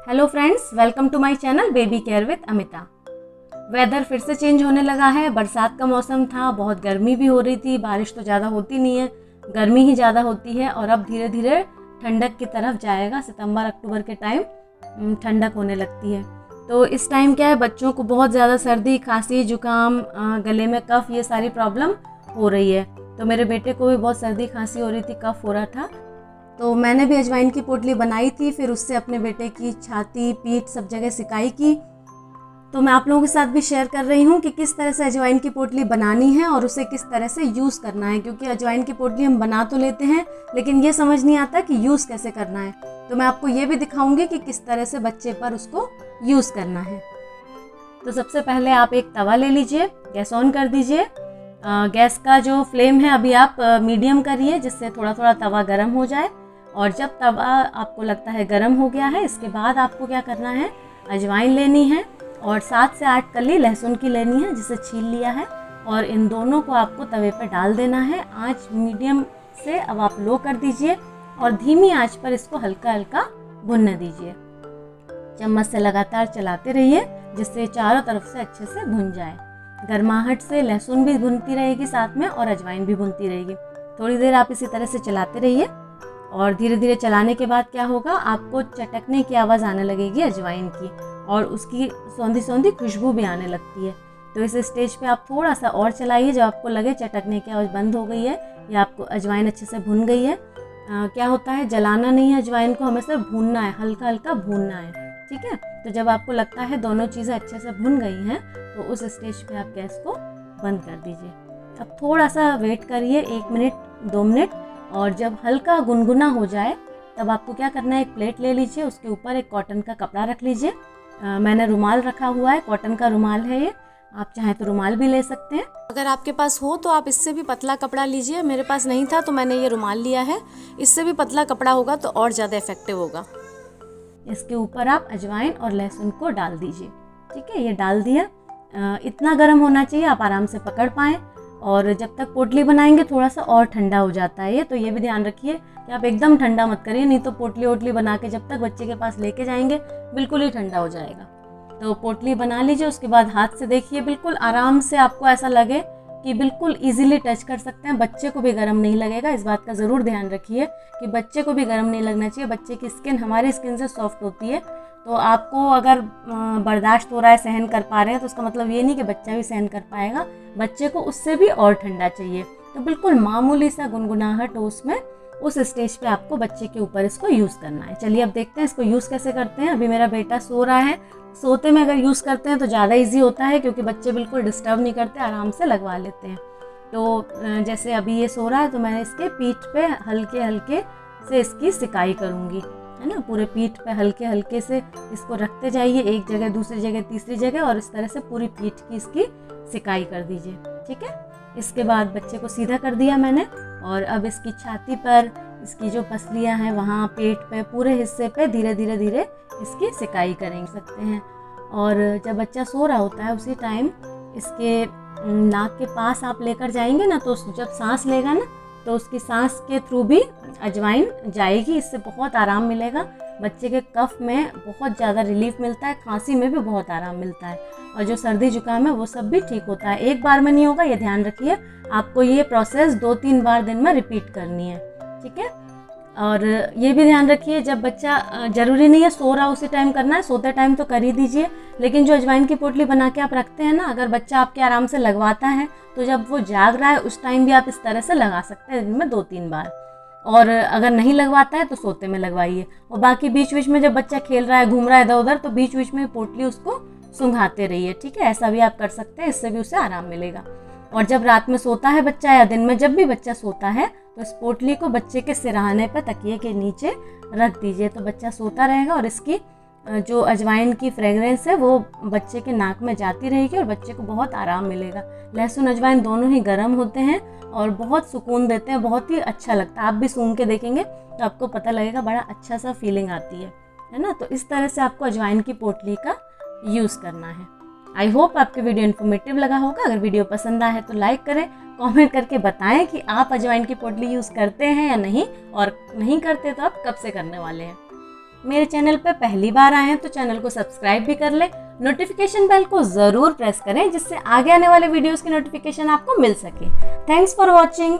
Hello friends, welcome to my channel baby care with Amita. Weather फिर से change होने लगा है। बरसात का मौसम था, बहुत गर्मी भी हो रही थी। बारिश तो ज़्यादा होती नहीं है, गर्मी ही ज़्यादा होती है। और अब धीरे धीरे ठंडक की तरफ जाएगा। सितंबर अक्टूबर के टाइम ठंडक होने लगती है। तो इस टाइम क्या है, बच्चों को बहुत ज़्यादा सर्दी, खांसी, जुकाम, गले में कफ, ये सारी प्रॉब्लम हो रही है। तो मेरे बेटे को भी बहुत सर्दी खांसी हो रही थी, कफ हो रहा था। तो मैंने भी अजवाइन की पोटली बनाई थी, फिर उससे अपने बेटे की छाती, पीठ, सब जगह सिकाई की। तो मैं आप लोगों के साथ भी शेयर कर रही हूँ कि किस तरह से अजवाइन की पोटली बनानी है और उसे किस तरह से यूज़ करना है। क्योंकि अजवाइन की पोटली हम बना तो लेते हैं, लेकिन ये समझ नहीं आता कि यूज़ कैसे करना है। तो मैं आपको ये भी दिखाऊंगी कि किस तरह से बच्चे पर उसको यूज़ करना है। तो सबसे पहले आप एक तवा ले लीजिए, गैस ऑन कर दीजिए। गैस का जो फ्लेम है अभी आप मीडियम करिए, जिससे थोड़ा थोड़ा तवा गर्म हो जाए। और जब तवा आपको लगता है गर्म हो गया है, इसके बाद आपको क्या करना है, अजवाइन लेनी है और 7 से 8 कली लहसुन की लेनी है, जिसे छील लिया है। और इन दोनों को आपको तवे पर डाल देना है। आंच मीडियम से अब आप लो कर दीजिए और धीमी आंच पर इसको हल्का हल्का भुनने दीजिए। चम्मच से लगातार चलाते रहिए, जिससे चारों तरफ से अच्छे से भुन जाए। गर्माहट से लहसुन भी भुनती रहेगी साथ में और अजवाइन भी भुनती रहेगी। थोड़ी देर आप इसी तरह से चलाते रहिए और धीरे धीरे चलाने के बाद क्या होगा, आपको चटकने की आवाज़ आने लगेगी अजवाइन की, और उसकी सौंधी सौंधी खुशबू भी आने लगती है। तो इस स्टेज पे आप थोड़ा सा और चलाइए। जब आपको लगे चटकने की आवाज़ बंद हो गई है या आपको अजवाइन अच्छे से भुन गई है, क्या होता है, जलाना नहीं है अजवाइन को, हमें सिर्फ भूनना है, हल्का हल्का भूनना है, ठीक है। तो जब आपको लगता है दोनों चीज़ें अच्छे से भुन गई हैं, तो उस स्टेज पे आप गैस को बंद कर दीजिए। अब थोड़ा सा वेट करिए, 1 मिनट 2 मिनट, और जब हल्का गुनगुना हो जाए तब आपको क्या करना है, एक प्लेट ले लीजिए, उसके ऊपर एक कॉटन का कपड़ा रख लीजिए। मैंने रुमाल रखा हुआ है, कॉटन का रुमाल है ये, आप चाहें तो रुमाल भी ले सकते हैं। अगर आपके पास हो तो आप इससे भी पतला कपड़ा लीजिए। मेरे पास नहीं था तो मैंने ये रुमाल लिया है। इससे भी पतला कपड़ा होगा तो और ज़्यादा इफेक्टिव होगा। इसके ऊपर आप अजवाइन और लहसुन को डाल दीजिए, ठीक है। ये डाल दिया। इतना गर्म होना चाहिए आप आराम से पकड़ पाएँ। और जब तक पोटली बनाएंगे थोड़ा सा और ठंडा हो जाता है ये, तो ये भी ध्यान रखिए कि आप एकदम ठंडा मत करिए, नहीं तो पोटली वोटली बना के जब तक बच्चे के पास लेके जाएंगे बिल्कुल ही ठंडा हो जाएगा। तो पोटली बना लीजिए, उसके बाद हाथ से देखिए, बिल्कुल आराम से आपको ऐसा लगे कि बिल्कुल इजीली टच कर सकते हैं। बच्चे को भी गर्म नहीं लगेगा, इस बात का ज़रूर ध्यान रखिए कि बच्चे को भी गर्म नहीं लगना चाहिए। बच्चे की स्किन हमारी स्किन से सॉफ्ट होती है, तो आपको अगर बर्दाश्त हो रहा है, सहन कर पा रहे हैं, तो उसका मतलब ये नहीं कि बच्चा भी सहन कर पाएगा। बच्चे को उससे भी और ठंडा चाहिए। तो बिल्कुल मामूली सा गुनगुनाहट हो उसमें, उस स्टेज पे आपको बच्चे के ऊपर इसको यूज़ करना है। चलिए अब देखते हैं इसको यूज़ कैसे करते हैं। अभी मेरा बेटा सो रहा है। सोते में अगर यूज़ करते हैं तो ज़्यादा इजी होता है, क्योंकि बच्चे बिल्कुल डिस्टर्ब नहीं करते, आराम से लगवा लेते हैं। तो जैसे अभी ये सो रहा है, तो मैं इसके पीठ पे हल्के हल्के से इसकी सिकाई करूँगी, है ना। पूरे पीठ पे हल्के हल्के से इसको रखते जाइए, एक जगह, दूसरी जगह, तीसरी जगह, और इस तरह से पूरी पीठ की इसकी सिकाई कर दीजिए, ठीक है। इसके बाद बच्चे को सीधा कर दिया मैंने, और अब इसकी छाती पर, इसकी जो पसलियाँ हैं वहाँ, पेट पे, पूरे हिस्से पे धीरे धीरे धीरे इसकी सिकाई करें सकते हैं। और जब बच्चा सो रहा होता है उसी टाइम इसके नाक के पास आप लेकर जाएंगे ना, तो जब सांस लेगा ना, तो उसकी सांस के थ्रू भी अजवाइन जाएगी। इससे बहुत आराम मिलेगा। बच्चे के कफ में बहुत ज़्यादा रिलीफ मिलता है, खांसी में भी बहुत आराम मिलता है, और जो सर्दी जुकाम है वो सब भी ठीक होता है। एक बार में नहीं होगा, ये ध्यान रखिए। आपको ये प्रोसेस 2-3 बार दिन में रिपीट करनी है, ठीक है। और ये भी ध्यान रखिए, जब बच्चा, ज़रूरी नहीं है सो रहा उसी टाइम करना है, सोते टाइम तो कर ही दीजिए। लेकिन जो अजवाइन की पोटली बना के आप रखते हैं ना, अगर बच्चा आपके आराम से लगवाता है, तो जब वो जाग रहा है उस टाइम भी आप इस तरह से लगा सकते हैं, दिन में 2-3 बार। और अगर नहीं लगवाता है तो सोते में लगवाइए। और बाकी बीच बीच में जब बच्चा खेल रहा है, घूम रहा है इधर उधर, तो बीच बीच में पोटली उसको सुंघाते रहिए, ठीक है। ऐसा भी आप कर सकते हैं, इससे भी उसे आराम मिलेगा। और जब रात में सोता है बच्चा, या दिन में जब भी बच्चा सोता है, तो इस पोटली को बच्चे के सिरहाने पर, तकिए के नीचे रख दीजिए, तो बच्चा सोता रहेगा और इसकी जो अजवाइन की फ्रेगरेंस है वो बच्चे के नाक में जाती रहेगी और बच्चे को बहुत आराम मिलेगा। लहसुन अजवाइन दोनों ही गर्म होते हैं और बहुत सुकून देते हैं, बहुत ही अच्छा लगता है। आप भी सूंघ के देखेंगे तो आपको पता लगेगा, बड़ा अच्छा सा फीलिंग आती है ना। तो इस तरह से आपको अजवाइन की पोटली का यूज़ करना है। आई होप आपके वीडियो इन्फॉर्मेटिव लगा होगा। अगर वीडियो पसंद आए तो लाइक करें, कमेंट करके बताएं कि आप अजवाइन की पोटली यूज़ करते हैं या नहीं, और नहीं करते तो आप कब से करने वाले हैं। मेरे चैनल पर पहली बार आए हैं तो चैनल को सब्सक्राइब भी कर ले, नोटिफिकेशन बेल को ज़रूर प्रेस करें जिससे आगे आने वाले वीडियोस की नोटिफिकेशन आपको मिल सके। Thanks for watching.